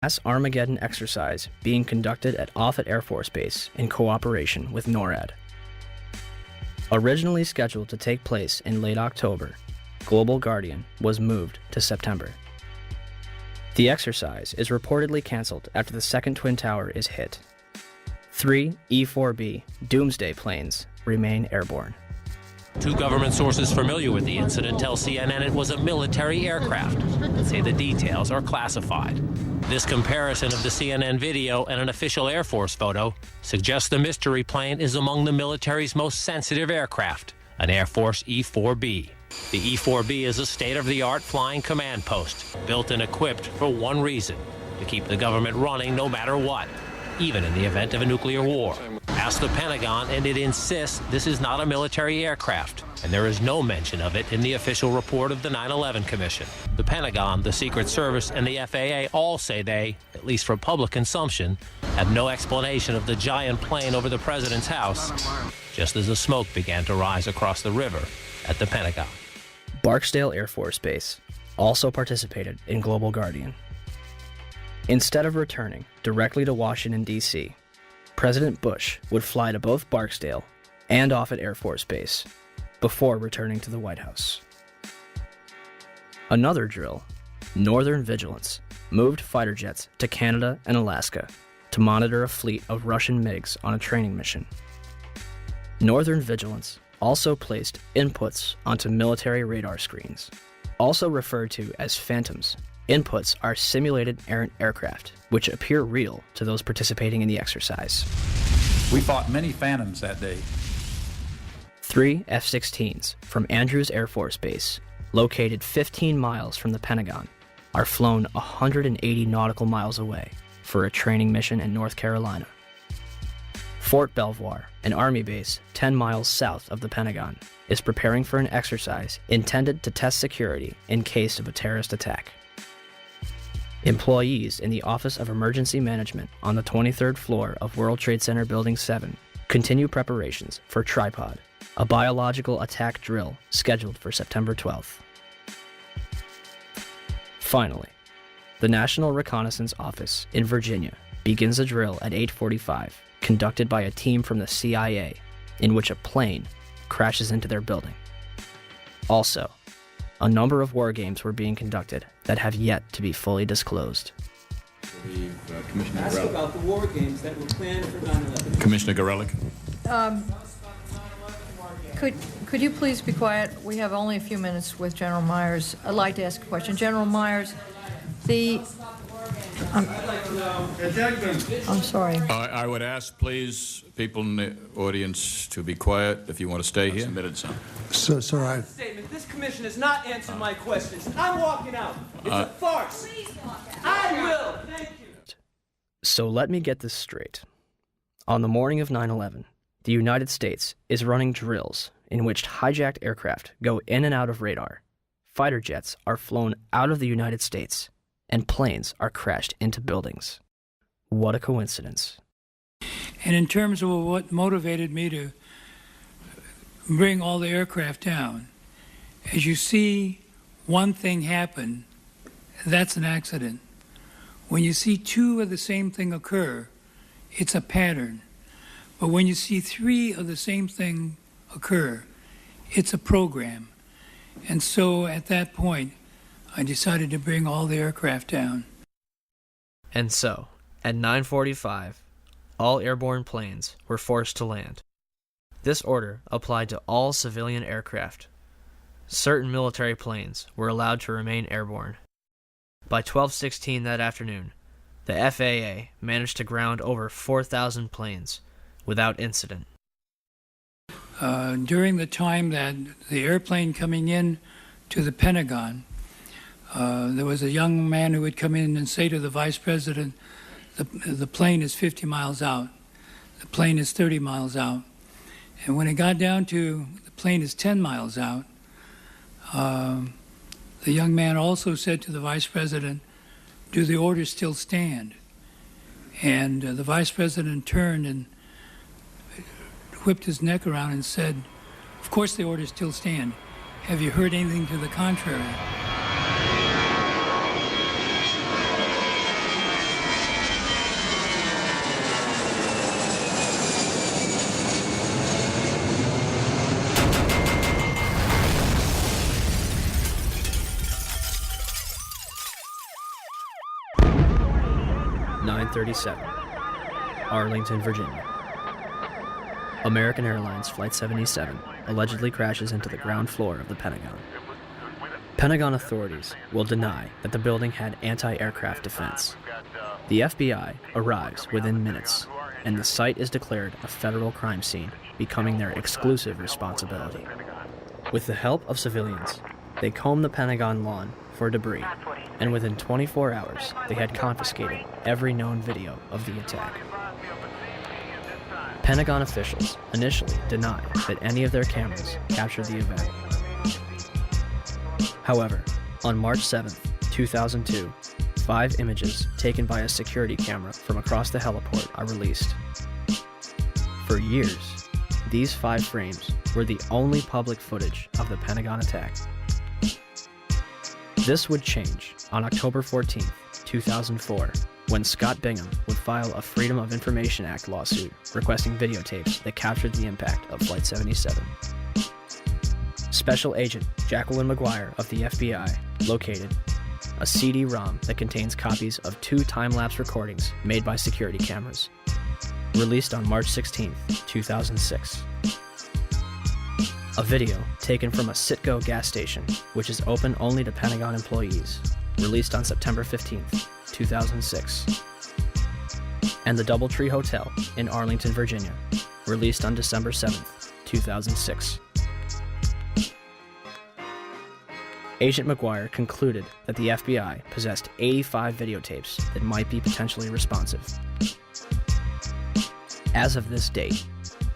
mass Armageddon exercise being conducted at Offutt Air Force Base in cooperation with NORAD. Originally scheduled to take place in late October, Global Guardian was moved to September. The exercise is reportedly canceled after the second Twin Tower is hit. 3 E-4B Doomsday planes remain airborne. Two government sources familiar with the incident tell CNN it was a military aircraft, but say the details are classified. This comparison of the CNN video and an official Air Force photo suggests the mystery plane is among the military's most sensitive aircraft, an Air Force E-4B. The E-4B is a state-of-the-art flying command post, built and equipped for one reason: to keep the government running no matter what, even in the event of a nuclear war. Ask the Pentagon, and it insists this is not a military aircraft, and there is no mention of it in the official report of the 9/11 Commission. The Pentagon, the Secret Service, and the FAA all say they, at least for public consumption, have no explanation of the giant plane over the president's house, just as the smoke began to rise across the river at the Pentagon. Barksdale Air Force Base also participated in Global Guardian. Instead of returning directly to Washington, D.C., President Bush would fly to both Barksdale and Offutt Air Force Base before returning to the White House. Another drill, Northern Vigilance, moved fighter jets to Canada and Alaska to monitor a fleet of Russian MiGs on a training mission. Northern Vigilance also placed inputs onto military radar screens, also referred to as phantoms. Inputs are simulated errant aircraft, which appear real to those participating in the exercise. We fought many phantoms that day. 3 F-16s from Andrews Air Force Base, located 15 miles from the Pentagon, are flown 180 nautical miles away for a training mission in North Carolina. Fort Belvoir, an Army base 10 miles south of the Pentagon, is preparing for an exercise intended to test security in case of a terrorist attack. Employees in the Office of Emergency Management on the 23rd floor of World Trade Center Building 7 continue preparations for Tripod, a biological attack drill scheduled for September 12th. Finally, the National Reconnaissance Office in Virginia begins a drill at 8:45, conducted by a team from the CIA, in which a plane crashes into their building. Also, a number of war games were being conducted that have yet to be fully disclosed. Ask about the war games that were planned for 9/11. Commissioner Gorelick. Could you please be quiet? We have only a few minutes with General Myers. I'd like to ask a question. General Myers, I'm sorry. I would ask, please, people in the audience to be quiet if you want to stay here. Submitted some. Sir, Statement. This commission has not answered my questions. I'm walking out. It's a farce. I will. Thank you. So let me get this straight. On the morning of 9/11, the United States is running drills in which hijacked aircraft go in and out of radar. Fighter jets are flown out of the United States, and planes are crashed into buildings. What a coincidence. and in terms of what motivated me to bring all the aircraft down, as you see one thing happen, that's an accident. When you see two of the same thing occur, it's a pattern. But when you see three of the same thing occur, it's a program. And so at that point, I decided to bring all the aircraft down. And so, at 9:45, all airborne planes were forced to land. This order applied to all civilian aircraft. Certain military planes were allowed to remain airborne. By 12:16 that afternoon, the FAA managed to ground over 4,000 planes without incident. During the time that the airplane coming in to the Pentagon, there was a young man who would come in and say to the vice president, the plane is 50 miles out, the plane is 30 miles out. And when it got down to the plane is 10 miles out, the young man also said to the vice president, do the orders still stand? And the vice president turned and whipped his neck around and said, of course the orders still stand. Have you heard anything to the contrary? 9:37, Arlington, Virginia. American Airlines Flight 77 allegedly crashes into the ground floor of the Pentagon. Pentagon authorities will deny that the building had anti-aircraft defense. The FBI arrives within minutes, and the site is declared a federal crime scene, becoming their exclusive responsibility. With the help of civilians, they comb the Pentagon lawn for debris, and within 24 hours, they had confiscated every known video of the attack. Pentagon officials initially denied that any of their cameras captured the event. However, on March 7, 2002, 5 images taken by a security camera from across the heliport are released. For years, these 5 frames were the only public footage of the Pentagon attack. This would change on October 14, 2004, when Scott Bingham would file a Freedom of Information Act lawsuit requesting videotapes that captured the impact of Flight 77. Special Agent Jacqueline McGuire of the FBI located a CD-ROM that contains copies of 2 time-lapse recordings made by security cameras, released on March 16, 2006. A video taken from a Citgo gas station, which is open only to Pentagon employees, released on September 15, 2006. And the Doubletree Hotel in Arlington, Virginia, released on December 7, 2006. Agent McGuire concluded that the FBI possessed 85 videotapes that might be potentially responsive. As of this date,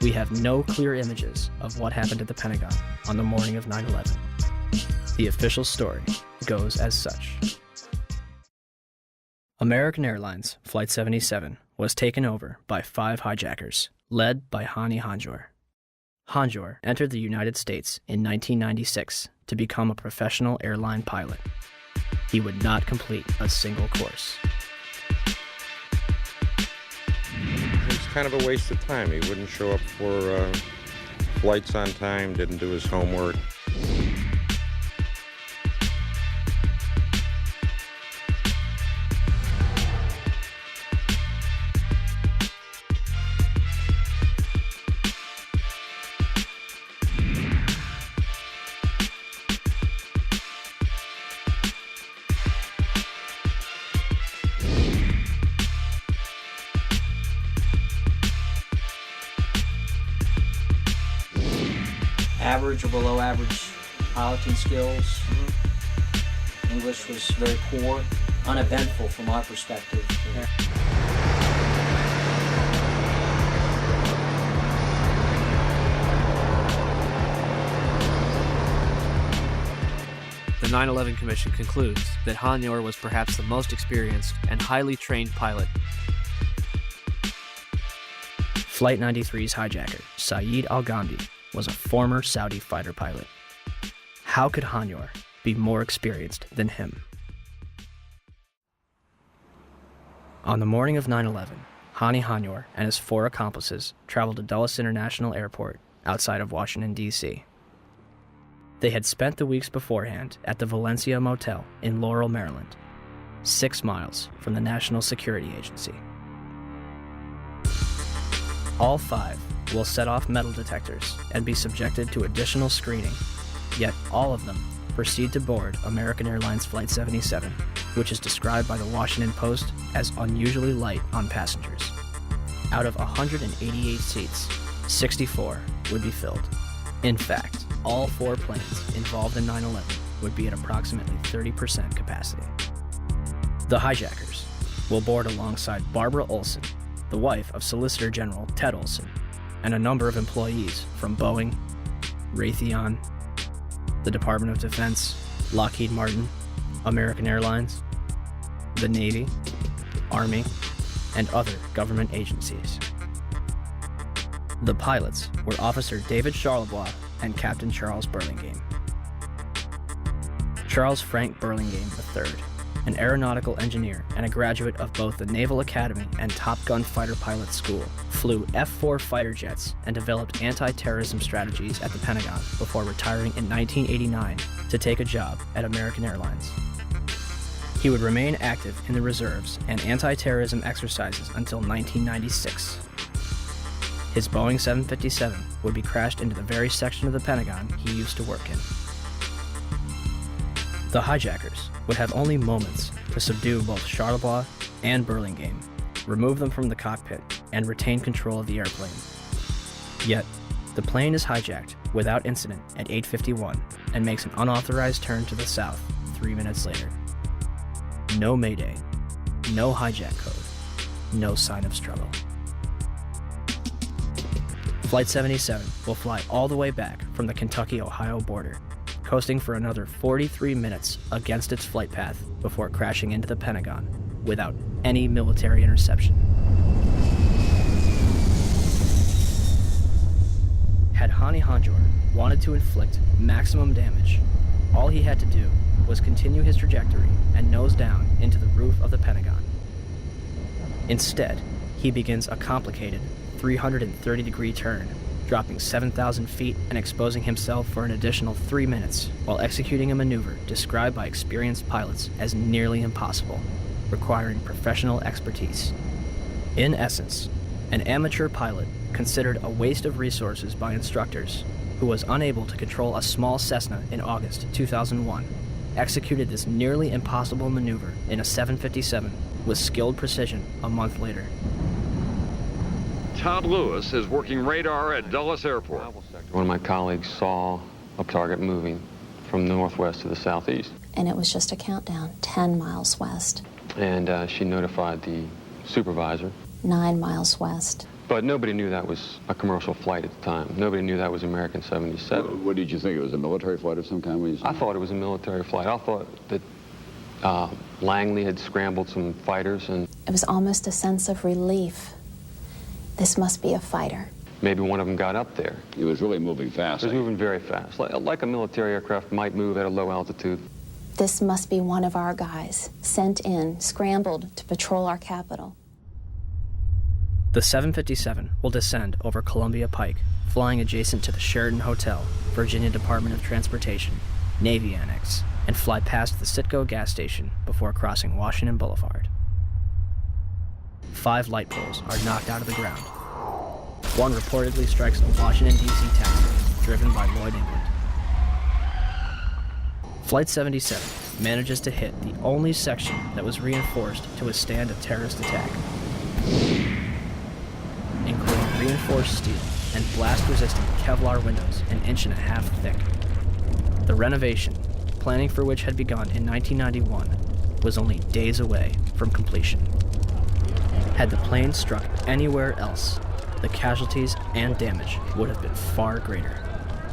we have no clear images of what happened at the Pentagon on the morning of 9/11. The official story goes as such. American Airlines Flight 77 was taken over by 5 hijackers, led by Hani Hanjour. Hanjour entered the United States in 1996 to become a professional airline pilot. He would not complete a single course. It's kind of a waste of time. He wouldn't show up for flights on time, didn't do his homework. Average or below average piloting skills. English was very poor, uneventful from our perspective. The 9/11 Commission concludes that Hanjour was perhaps the most experienced and highly trained pilot. Flight 93's hijacker, Saeed Al-Ghamdi, was a former Saudi fighter pilot. How could Hanjour be more experienced than him? On the morning of 9/11, Hani Hanjour and his 4 accomplices traveled to Dulles International Airport outside of Washington, D.C. They had spent the weeks beforehand at the Valencia Motel in Laurel, Maryland, 6 miles from the National Security Agency. All 5 will set off metal detectors and be subjected to additional screening, yet all of them proceed to board American Airlines Flight 77, which is described by the Washington Post as unusually light on passengers. Out of 188 seats, 64 would be filled. In fact, all 4 planes involved in 9/11 would be at approximately 30% capacity. The hijackers will board alongside Barbara Olson, the wife of Solicitor General Ted Olson, and a number of employees from Boeing, Raytheon, the Department of Defense, Lockheed Martin, American Airlines, the Navy, Army, and other government agencies. The pilots were Officer David Charlebois and Captain Charles Burlingame. Charles Frank Burlingame III, an aeronautical engineer and a graduate of both the Naval Academy and Top Gun Fighter Pilot School, flew F-4 fighter jets and developed anti-terrorism strategies at the Pentagon before retiring in 1989 to take a job at American Airlines. He would remain active in the reserves and anti-terrorism exercises until 1996. His Boeing 757 would be crashed into the very section of the Pentagon he used to work in. The hijackers would have only moments to subdue both Charlevoix and Burlingame, remove them from the cockpit, and retain control of the airplane. Yet, the plane is hijacked without incident at 8:51 and makes an unauthorized turn to the south 3 minutes later. No mayday, no hijack code, no sign of struggle. Flight 77 will fly all the way back from the Kentucky-Ohio border, coasting for another 43 minutes against its flight path before crashing into the Pentagon without any military interception. Had Hani Hanjour wanted to inflict maximum damage, all he had to do was continue his trajectory and nose down into the roof of the Pentagon. Instead, he begins a complicated 330-degree turn, dropping 7,000 feet and exposing himself for an additional 3 minutes while executing a maneuver described by experienced pilots as nearly impossible, requiring professional expertise. In essence, an amateur pilot considered a waste of resources by instructors who was unable to control a small Cessna in August 2001, executed this nearly impossible maneuver in a 757 with skilled precision a month later. Todd Lewis is working radar at Dulles Airport. One of my colleagues saw a target moving from the northwest to the southeast. And it was just a countdown, 10 miles west. And she notified the supervisor. 9 miles west. But nobody knew that was a commercial flight at the time. Nobody knew that was American 77. What did you think? It was a military flight of some kind? I thought it was a military flight. I thought that Langley had scrambled some fighters and... It was almost a sense of relief. This must be a fighter. Maybe one of them got up there. It was really moving fast. It was moving very fast, like a military aircraft might move at a low altitude. This must be one of our guys, sent in, scrambled to patrol our capital. The 757 will descend over Columbia Pike, flying adjacent to the Sheraton Hotel, Virginia Department of Transportation, Navy Annex, and fly past the Citgo gas station before crossing Washington Boulevard. 5 light poles are knocked out of the ground. One reportedly strikes a Washington, D.C. taxi driven by Lloyd England. Flight 77 manages to hit the only section that was reinforced to withstand a terrorist attack, including reinforced steel and blast-resistant Kevlar windows an 1.5 inches thick. The renovation, planning for which had begun in 1991, was only days away from completion. Had the plane struck anywhere else, the casualties and damage would have been far greater.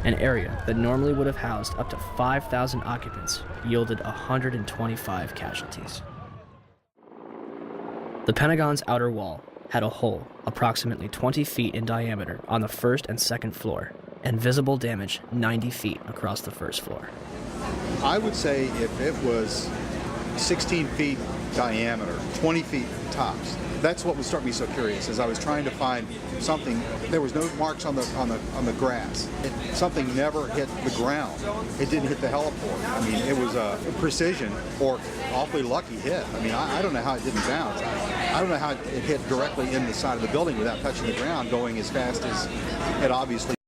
An area that normally would have housed up to 5,000 occupants yielded 125 casualties. The Pentagon's outer wall had a hole approximately 20 feet in diameter on the first and second floor, and visible damage 90 feet across the first floor. I would say if it was 16 feet diameter, 20 feet tops, that's what would start me so curious. As I was trying to find something, there was no marks on the grass. Something never hit the ground. It didn't hit the heliport. I mean, it was a precision or awfully lucky hit. I mean, I don't know how it didn't bounce. I don't know how it hit directly in the side of the building without touching the ground, going as fast as it obviously